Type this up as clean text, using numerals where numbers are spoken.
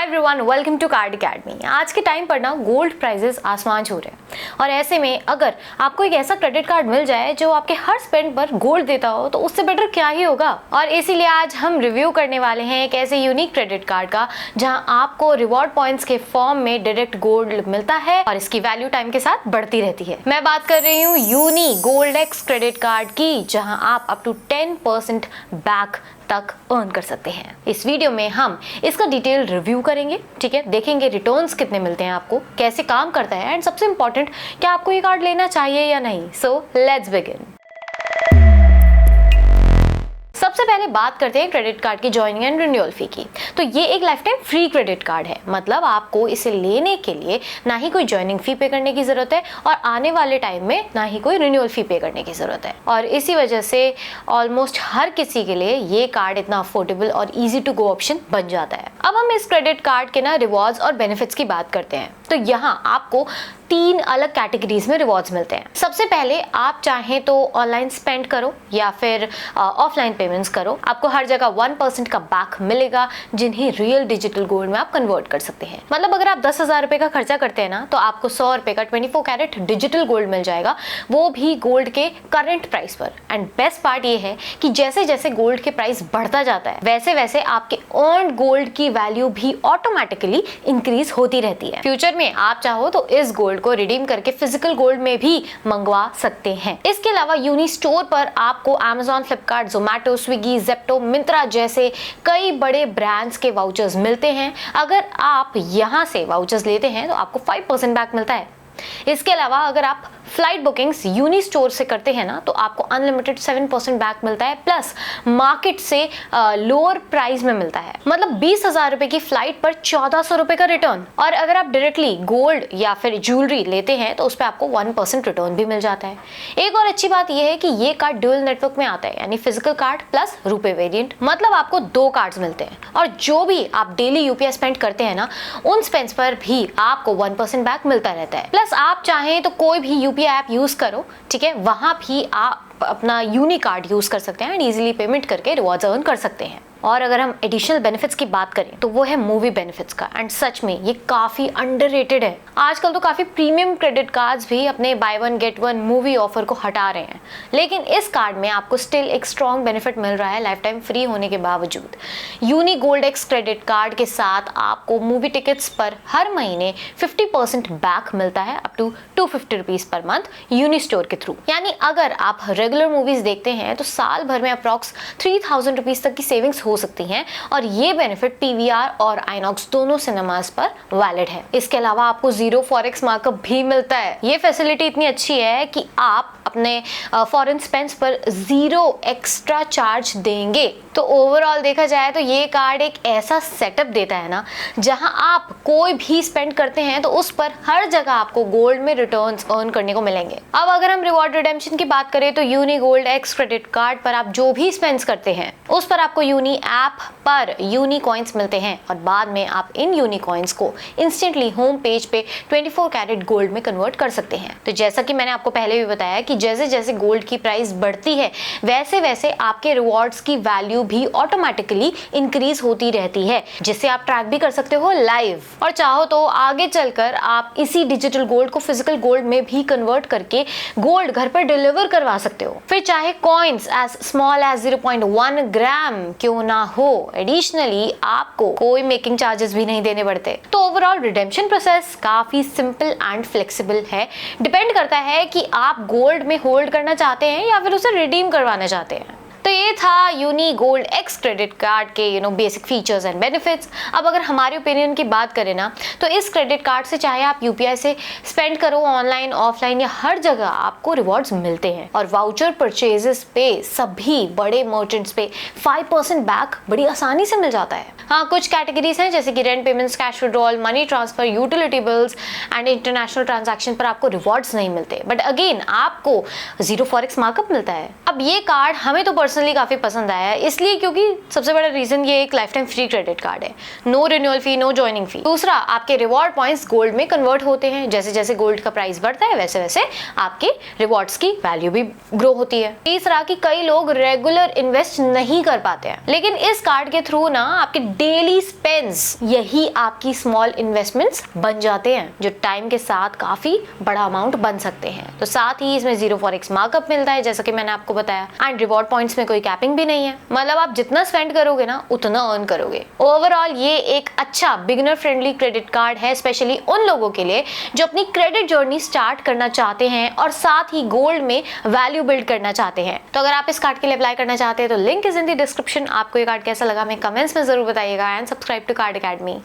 Everyone, welcome to Card Academy. आज के time पर ना गोल्ड प्राइसेस आसमान छू रहे हैं और ऐसे में अगर आपको एक ऐसा क्रेडिट कार्ड मिल जाए जो आपके हर स्पेंड पर गोल्ड देता हो तो उससे बेटर क्या ही होगा। और इसीलिए आज हम रिव्यू करने वाले हैं एक ऐसे यूनिक क्रेडिट कार्ड का जहां आपको रिवॉर्ड पॉइंट्स के फॉर्म में डायरेक्ट गोल्ड मिलता है और इसकी वैल्यू टाइम के साथ बढ़ती रहती है। मैं बात कर रही हूँ Uni Gold X credit card की, जहां आप अप टू 10% बैक तक अर्न कर सकते हैं। इस वीडियो में हम इसका डिटेल रिव्यू करेंगे, ठीक है, देखेंगे रिटर्न्स कितने मिलते हैं आपको, कैसे काम करता है एंड सबसे इंपॉर्टेंट क्या आपको ये कार्ड लेना चाहिए या नहीं। So let's begin. सबसे पहले बात करते हैं क्रेडिट कार्ड की ज्वाइनिंग एंड रिन्यूअल फी की। तो ये एक life time free credit card है, मतलब आपको इसे लेने के लिए ना ही कोई ज्वाइनिंग फी पे करने की जरूरत है और आने वाले टाइम में ना ही कोई रिन्यूअल फी पे करने की जरूरत है। और इसी वजह से ऑलमोस्ट हर किसी के लिए ये कार्ड इतना अफोर्डेबल और इजी टू गो ऑप्शन बन जाता है। अब हम इस क्रेडिट कार्ड के ना रिवॉर्ड्स और बेनिफिट्स की बात करते हैं। तो यहाँ आपको 3 अलग कैटेगरीज में रिवॉर्ड्स मिलते हैं। सबसे पहले आप चाहें तो ऑनलाइन स्पेंड करो या फिर ऑफलाइन पेमेंट्स करो, आपको हर जगह 1% का बैक मिलेगा जिन्हें रियल डिजिटल गोल्ड में आप कन्वर्ट कर सकते हैं। मतलब अगर आप 10,000 रुपए का खर्चा करते हैं ना तो आपको 100 रुपए का 24 कैरेट डिजिटल गोल्ड मिल जाएगा, वो भी गोल्ड के करंट प्राइस पर। एंड बेस्ट पार्ट ये है कि जैसे जैसे गोल्ड के प्राइस बढ़ता जाता है वैसे वैसे आपके अर्न्ड गोल्ड की वैल्यू भी ऑटोमेटिकली इंक्रीज होती रहती है। फ्यूचर में आप चाहो तो इस गोल्ड को रिडीम करके फिजिकल गोल्ड में भी मंगवा सकते हैं। इसके अलावा यूनी स्टोर पर आपको Amazon, Flipkart, Zomato, Swiggy, Zepto, Myntra जैसे कई बड़े ब्रांड्स के वाउचर्स मिलते हैं। अगर आप यहां से वाउचर्स लेते हैं तो आपको 5% बैक मिलता है। इसके अलावा अगर आप फ्लाइट बुकिंग्स यूनी स्टोर से करते हैं ना तो आपको अनलिमिटेड 7% बैक मिलता है, प्लस मार्केट से लोअर प्राइस में मिलता है। मतलब 20,000 रुपए की फ्लाइट पर 1400 रुपए का रिटर्न। और अगर आप डायरेक्टली गोल्ड या फिर ज्वेलरी लेते हैं तो उस पर आपको 1% रिटर्न भी मिल जाता है। एक और अच्छी बात यह है कि ये कार्ड ड्यूअल नेटवर्क में आता है, यानी फिजिकल कार्ड प्लस रुपए वेरिएंट। मतलब आपको 2 कार्ड्स मिलते हैं और जो भी आप डेली यूपीआई स्पेंड करते हैं ना उन स्पेंड्स पर भी आपको 1% बैक मिलता रहता है। प्लस आप चाहें तो कोई भी यूपीआई ऐप यूज करो, ठीक है, वहां भी आप अपना यूनी कार्ड यूज कर सकते हैं एंड इजीली पेमेंट करके रिवॉर्ड्स अर्न कर सकते हैं। और अगर हम एडिशनल बेनिफिट्स की बात करें तो वो है मूवी बेनिफिट्स का। एंड सच में ये काफी अंडररेटेड है। आजकल तो काफी प्रीमियम क्रेडिट कार्ड्स भी अपने by one get one movie offer को हटा रहे हैं, लेकिन इस कार्ड में आपको स्टिल एक स्ट्रॉन्ग बेनिफिट मिल रहा है लाइफ टाइम फ्री होने के बावजूद। Uni Gold X credit card के साथ आपको मूवी टिकट्स पर हर महीने 50% बैक मिलता है up to 250 rupees per month Uni store के थ्रू। यानी अगर आप रेगुलर मूवीज देखते हैं तो साल भर में अप्रॉक्स 3000 रुपीज तक की सेविंग्स हो सकती हैं और ये बेनिफिट पीवीआर और आइनॉक्स दोनों सिनेमास पर वैलिड है। इसके अलावा आपको 0 फॉरेक्स मार्कअप भी मिलता है। ये फैसिलिटी इतनी अच्छी है कि आप अपने फॉरेन स्पेंड्स पर 0 एक्स्ट्रा चार्ज देंगे। तो ओवरऑल देखा जाए तो ये कार्ड एक ऐसा सेटअप देता है ना जहां आप कोई भी स्पेंड करते हैं तो उस पर हर जगह आपको गोल्ड में रिटर्न्स अर्न करने को मिलेंगे। अब अगर हम रिवॉर्ड रिडेम्पशन की बात करें तो Uni Gold X credit card पर आप जो भी स्पेंड्स करते हैं उस पर आपको यूनी ऐप पर यूनी कॉइन्स मिलते हैं और बाद में आप इन यूनी कॉइन्स को इंस्टेंटली होम पेज पे 24 कैरेट गोल्ड में कन्वर्ट कर सकते हैं। तो जैसा कि मैंने आपको पहले भी बताया कि जैसे जैसे गोल्ड की प्राइस बढ़ती है वैसे वैसे आपके रिवॉर्ड्स की वैल्यू भी ऑटोमेटिकली इंक्रीज होती रहती है, जिससे आप ट्रैक भी कर सकते हो लाइव। और चाहो तो आगे चलकर आप इसी डिजिटल गोल्ड को फिजिकल गोल्ड में भी कन्वर्ट करके गोल्ड घर पर डिलीवर करवा सकते हो, फिर चाहे कॉइन्स एज स्मॉल एज 0.1 ग्राम क्यों ना हो। एडिशनली आपको कोई मेकिंग चार्जेस भी नहीं देने पड़ते। तो ओवरऑल रिडेम्पशन प्रोसेस काफी सिंपल एंड फ्लेक्सिबल है। डिपेंड करता है कि आप गोल्ड में होल्ड करना चाहते हैं या फिर उसे रिडीम करवाना चाहते हैं। तो ये था Uni Gold X credit card के बेसिक फीचर्स एंड बेनिफिट्स। अब अगर हमारे ओपिनियन की बात करें ना तो इस क्रेडिट कार्ड से चाहे आप यूपीआई से स्पेंड करो ऑनलाइन ऑफलाइन या हर जगह आपको रिवॉर्ड्स मिलते हैं और वाउचर परचेजेस पे सभी बड़े मर्चेंट्स पे 5% बैक बड़ी आसानी से मिल जाता है। हाँ, कुछ कैटेगरीज हैं जैसे कि rent payments, cash withdrawal, money transfer, utility bills and international transaction पर आपको रिवॉर्ड्स नहीं मिलते, बट अगेन आपको 0 फॉरेक्स मार्कअप मिलता है। अब ये कार्ड हमें तो पर्सनली काफी पसंद आया है, इसलिए क्योंकि सबसे बड़ा रीजन ये एक life time free credit card है, नो रिन्यूअल फी, नो ज्वाइनिंग फी। दूसरा, आपके रिवॉर्ड पॉइंट्स गोल्ड में कन्वर्ट होते हैं, जैसे जैसे गोल्ड का प्राइस बढ़ता है वैसे वैसे आपके रिवॉर्ड्स की वैल्यू भी ग्रो होती है। तीसरा, कि कई लोग रेगुलर इन्वेस्ट नहीं कर पाते हैं, लेकिन इस कार्ड के थ्रू ना आपके डेली स्पेंड्स यही आपकी स्मॉल इन्वेस्टमेंट्स बन जाते हैं, जो टाइम के साथ काफी बड़ा अमाउंट बन सकते हैं। तो साथ ही इसमें 0 फॉरेक्स मार्कअप मिलता है, जैसा कि मैंने आपको बताया, एंड रिवॉर्ड पॉइंट्स में कोई कैपिंग भी नहीं है, मतलब आप जितना स्पेंड करोगे ना उतना अर्न करोगे। ओवरऑल ये एक अच्छा बिगिनर फ्रेंडली क्रेडिट कार्ड है, स्पेशली उन लोगों के लिए जो अपनी क्रेडिट जर्नी स्टार्ट करना चाहते हैं और साथ ही गोल्ड में वैल्यू बिल्ड करना चाहते हैं। तो अगर आप इस कार्ड के लिए अप्लाई करना चाहते हैं तो link is in the description. आपको ये कार्ड कैसा लगा हमें कमेंट्स में जरूर बताइएगा, and subscribe to Card academy.